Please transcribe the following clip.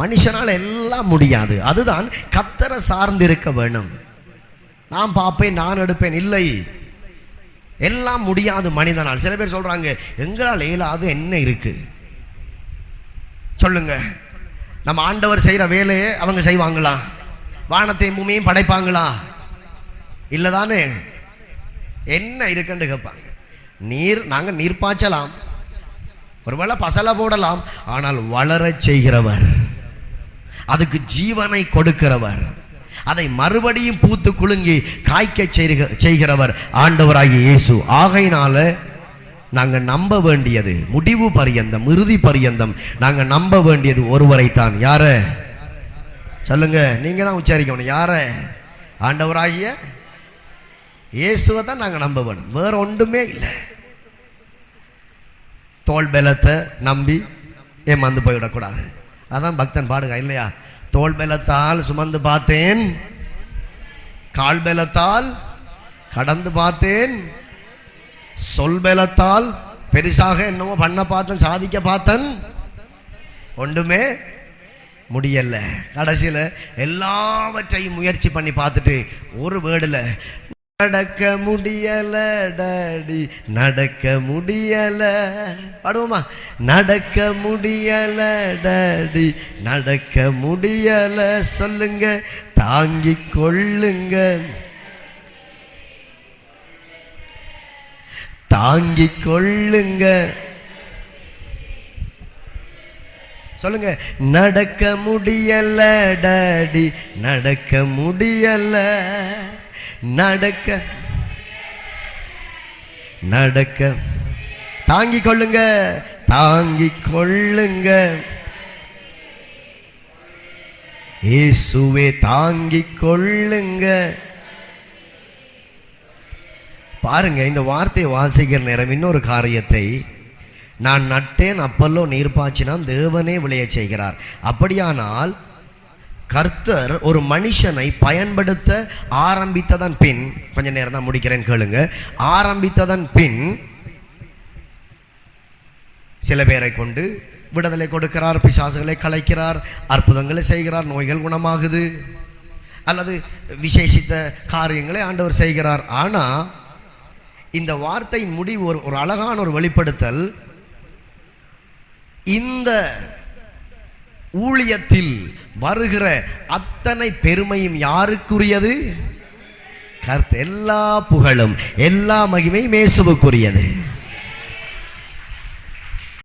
மனுஷனால் எல்லாம் முடியாது. அதுதான் கர்த்தரை சார்ந்திருக்க வேணும். நான் பார்ப்பேன், நான் எடுப்பேன், இல்லை, எல்லாம் முடியாது மனிதனால். சில பேர் சொல்றாங்க, எங்களால் இயலாது என்ன இருக்கு சொல்லுங்க. நம்ம ஆண்டவர் செய்கிற வேலையை அவங்க செய்வாங்களா? வானத்தையும் பூமியையும் படைப்பாங்களா? இல்லைதானே. என்ன இருக்குன்னு கேட்பாங்க. நாங்கள் நீர் பாய்ச்சலாம், ஒருவேளை பசலை போடலாம், ஆனால் வளர செய்கிறவர், அதுக்கு ஜீவனை கொடுக்கிறவர், அதை மறுபடியும் பூத்து குலுங்கி காய்க்க செய்கிறவர் ஆண்டவராகிய இயேசு. ஆகையினால நாங்கள் நம்ப வேண்டியது முடிவு பரியந்தம், இறுதி பரியந்தம் நாங்கள் நம்ப வேண்டியது ஒருவரைத்தான். யார சொல்லுங்க, நீங்க தான் உச்சரிக்கணும். யார? ஆண்டவராகிய இயேசுவை தான் நாங்கள் நம்ப வேணும், வேற ஒன்றுமே இல்லை. தோல் பலத்தை நம்பி ஏமாந்து போய்விடக்கூடாது. அதான் பக்தன் பாடுக இல்லையா? தோல் பலத்தால் சுமந்து பார்த்தேன், கால் பலத்தால் கடந்து பார்த்தேன், சொல் பலத்தால் பெருசாக என்னவோ பண்ண பார்த்தேன், சாதிக்க பார்த்தேன், ஒன்றுமே முடியல. கடைசியில் எல்லாவற்றையும் முயற்சி பண்ணி பார்த்துட்டு ஒரு வேர்டில் நடக்க முடியல டாடி, நடக்க முடியல. பாடுவோமா? நடக்க முடியல டாடி, நடக்க முடியல. சொல்லுங்க, தாங்கிக் கொள்ளுங்க, தாங்கிக் கொள்ளுங்க. சொல்லுங்க, நடக்க முடியல டாடி, நடக்க முடியல. நடக்க நடக்க தாங்கிக் கொள்ளுங்க, தாங்கிக் கொள்ளுங்க. இயேசுவே தாங்கிக் கொள்ளுங்க. பாருங்க, இந்த வார்த்தையை வாசிக்கிற நேரம் இன்னொரு காரியத்தை, நான் நட்டேன் அப்பல்லோ நீர் பாய்ச்சினான், தேவனே விளைய செய்கிறார். அப்படியானால் கர்த்தர் ஒரு மனுஷனை பயன்படுத்த ஆரம்பித்ததன் பின், கொஞ்ச நேரம் தான் முடிக்கிறேன் கேளுங்க, ஆரம்பித்ததன் பின் சில பேரை கொண்டு விடுதலை கொடுக்கிறார், பிசாசுகளை கலைக்கிறார், அற்புதங்களை செய்கிறார், நோய்கள் குணமாகுது, அல்லது விசேஷித்த காரியங்களை ஆண்டவர் செய்கிறார். ஆனால் இந்த வார்த்தையின் முடிவு ஒரு அழகான ஒரு வெளிப்படுத்தல். இந்த ஊழியத்தில் வருகிற அத்தனை பெருமையும் யாருக்குரியது? கர்த்தர். எல்லா புகழும் எல்லா மகிமையும் இயேசுவுக்குரியது.